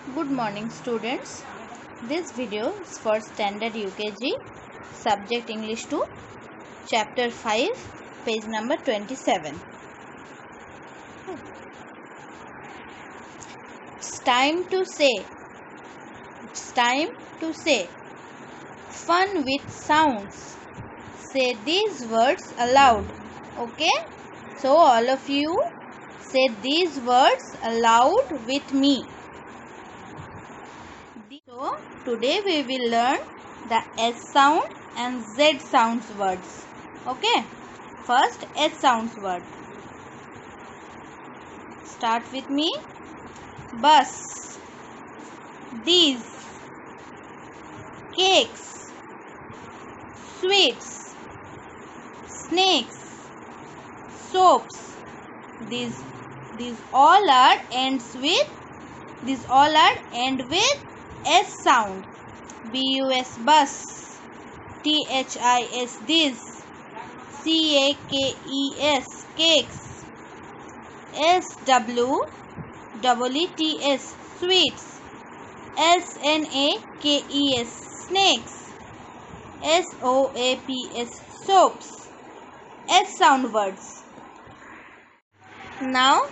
Good morning students. This video is for standard UKG, subject English 2, chapter 5, page number 27. It's time to say. It's time to say. Fun with sounds. Say these words aloud. Okay? So all of you say these words aloud with me. So today we will learn the S sound and Z sounds words. Okay. First S sounds word. Start with me. Bus. These. Cakes. Sweets. Snakes. Soaps. These all are end with S sound. BUS bus. THIS this. CAKES cakes. SWEETS sweets. SNAKES snakes. SOAPS soaps. S sound words. Now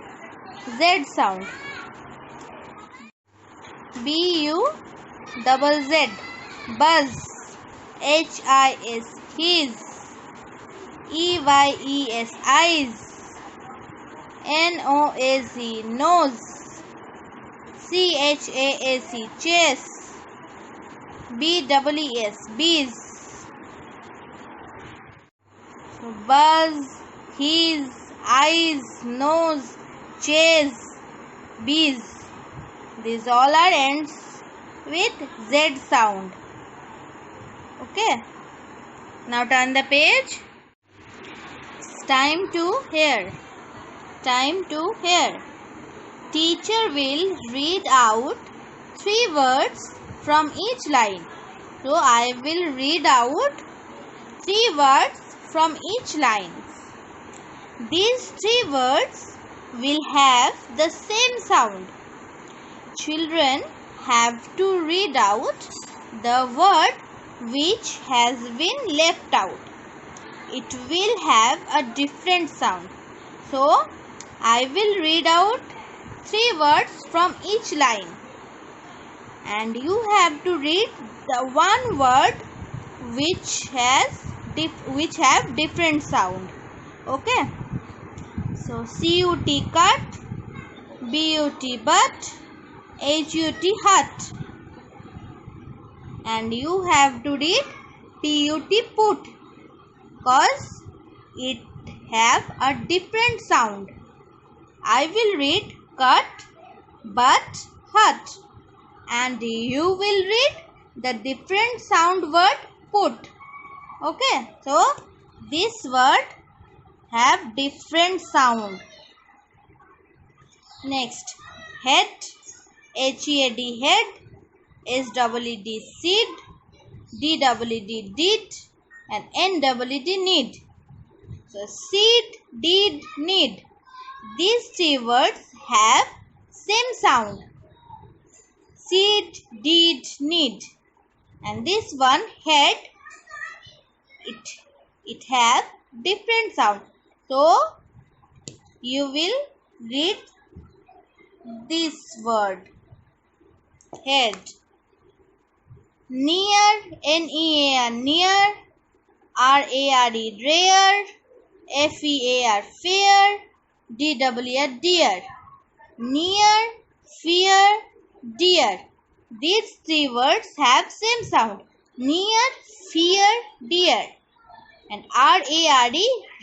Z sound. BUZZ buzz. HIS his. EYES eyes. NOAZ nose. CHAAC chase. BEES bees. So buzz, his, eyes, nose, chase, bees. These all are ends with Z sound. Okay. Now turn the page. It's time to hear. Time to hear. Teacher will read out 3 words from each line. So I will read out 3 words from each line. These 3 words will have the same sound. Children have to read out the word which has been left out. It will have a different sound. So, I will read out 3 words from each line. And you have to read the one word which have different sound. Okay. So, CUT cut, BUT butt, HUT hut, and you have to read PUT put because it have a different sound. I will read cut, but, hut, and you will read the different sound word put. Okay, so this word have different sound. Next, head. HEAD head, SEED seed, DEED did, and NEED need. So seed, did, need. These 3 words have same sound. Seed, did, need. And this one head, it have different sound. So you will read this word. Head. Near, NEAR near, RARE rare, FEAR fair, DEAR dear. Near, fear, dear. These 3 words have same sound. Near, fear, dear. And RARE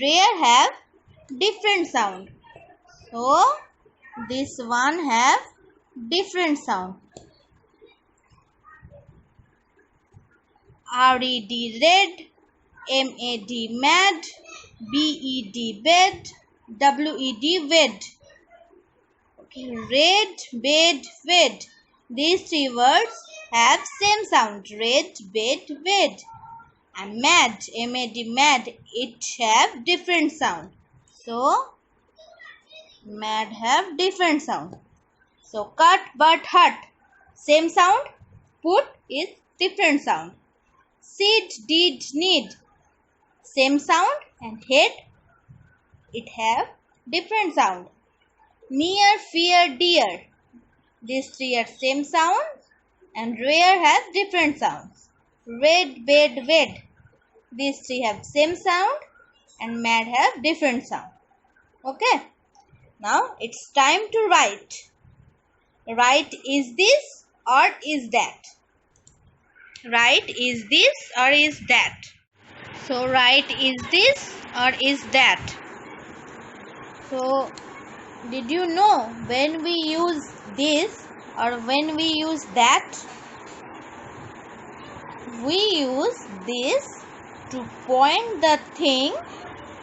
rare have different sound. So this one have different sound. RED red, MAD mad, BED bed, WED wed. Okay, red, bed, wed. These 3 words have same sound. Red, bed, wed. And mad, MAD mad, it have different sound. So mad have different sound. So cut, but, hut. same sound. Put is different sound. Sit, did, need, same sound. And head, it have different sound. Near, fear, dear, these three are same sound and rare has different sounds. Red, bed, wed, these three have same sound and mad have different sound. Okay. Now it's time to write. Write is this or is that. Write is this or is that. So write is this or is that. So did you know when we use this or when we use that? We use this to point the thing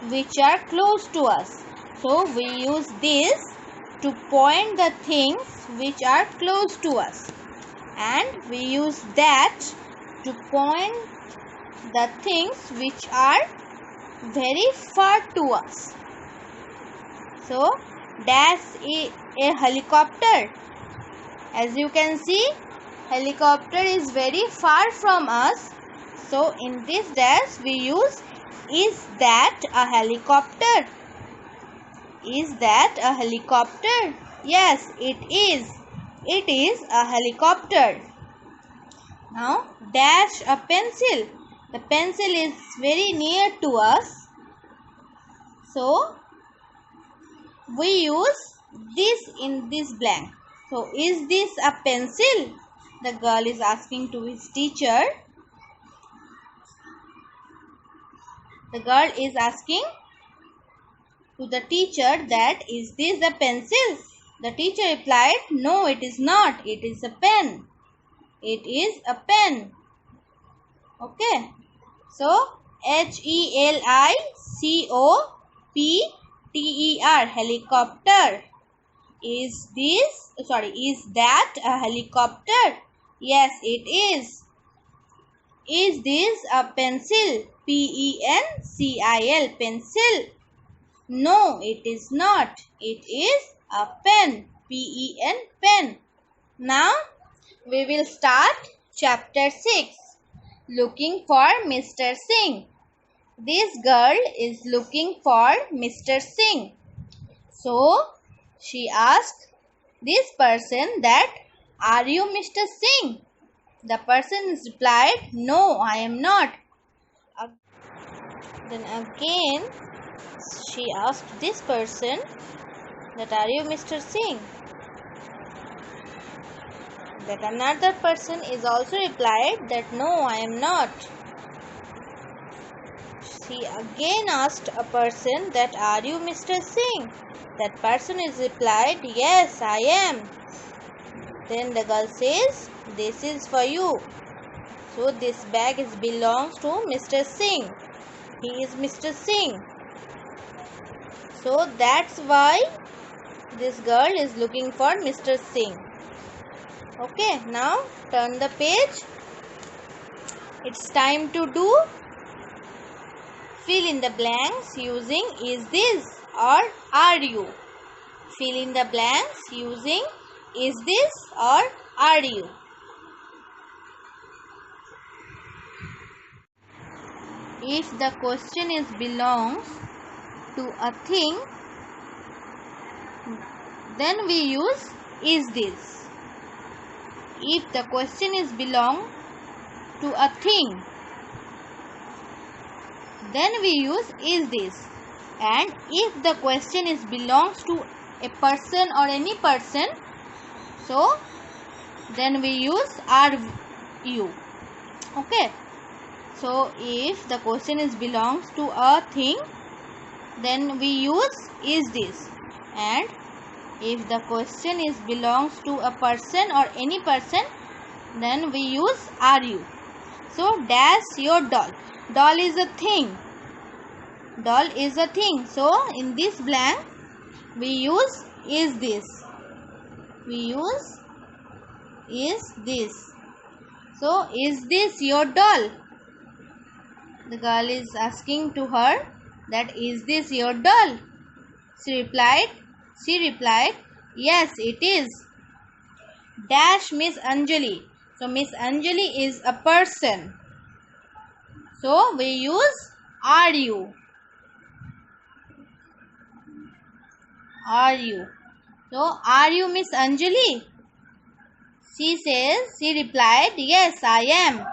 which are close to us. So we use this to point the things which are close to us. And we use that to point the things which are very far to us. So dash is a helicopter. As you can see, helicopter is very far from us. So in this dash we use is that a helicopter? Is that a helicopter? Yes, it is. It is a helicopter. Now dash a pencil. The pencil is very near to us. So we use this in this blank. So is this a pencil? The girl is asking to his teacher. The girl is asking to the teacher that is this a pencil? The teacher replied, no, it is not. It is a pen. It is a pen. Okay. So helicopter, helicopter. Is that a helicopter? Yes, it is. Is this a pencil? Pencil, pencil. No, it is not. It is a pen. Pen. Now we will start chapter 6. Looking for Mr. Singh. This girl is looking for Mr. Singh. So she asked this person that, are you Mr. Singh? The person replied, no, I am not. Then again she asked this person that, are you Mr. Singh? That another person is also replied that, no, I am not. She again asked a person that, are you Mr. Singh? That person is replied, yes, I am. Then the girl says, this is for you. So this bag belongs to Mr. Singh. He is Mr. Singh. So that's why this girl is looking for Mr. Singh. Okay, now turn the page. It's time to do fill in the blanks using is this or are you. Fill in the blanks using is this or are you. If the question is belongs to a thing, then we use is this. If the question is belong to a thing, then we use is this. And if the question is belongs to a person or any person, so then we use are you. Okay. So if the question is belongs to a thing, then we use is this. And if the question is belongs to a person or any person, then we use are you. So dash your doll. Doll is a thing. Doll is a thing. So in this blank we use is this. We use is this. So is this your doll? The girl is asking to her that, is this your doll? She replied, yes, it is. Dash Miss Anjali. So Miss Anjali is a person. So we use are you. Are you. So are you Miss Anjali? She replied, yes, I am.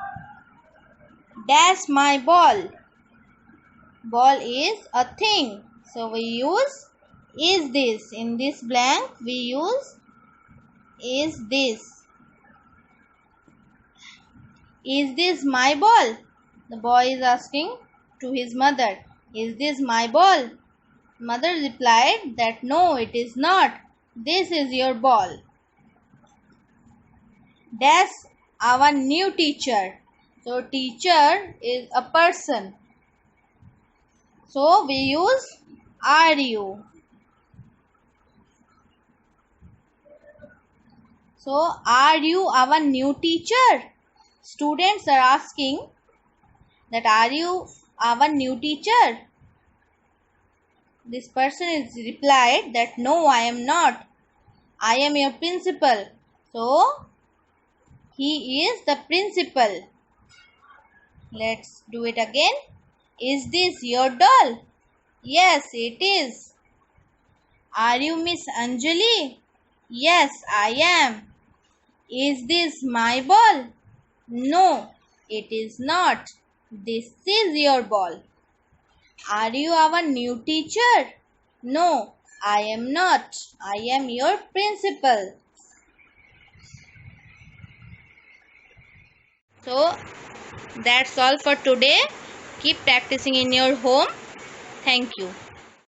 Dash my ball. Ball is a thing. So we use is this. In this blank we use is this. Is this my ball? The boy is asking to his mother, is this my ball? Mother replied that no, it is not. This is your ball. Dash our new teacher. So teacher is a person. So we use are you. So are you our new teacher? Students are asking that are you our new teacher? This person is replied that no, I am not. I am your principal. So he is the principal. Let's do it again. Is this your doll? Yes, it is. Are you Miss Anjali? Yes, I am. Is this my ball? No, it is not. This is your ball. Are you our new teacher? No, I am not. I am your principal. So that's all for today. Keep practicing in your home. Thank you.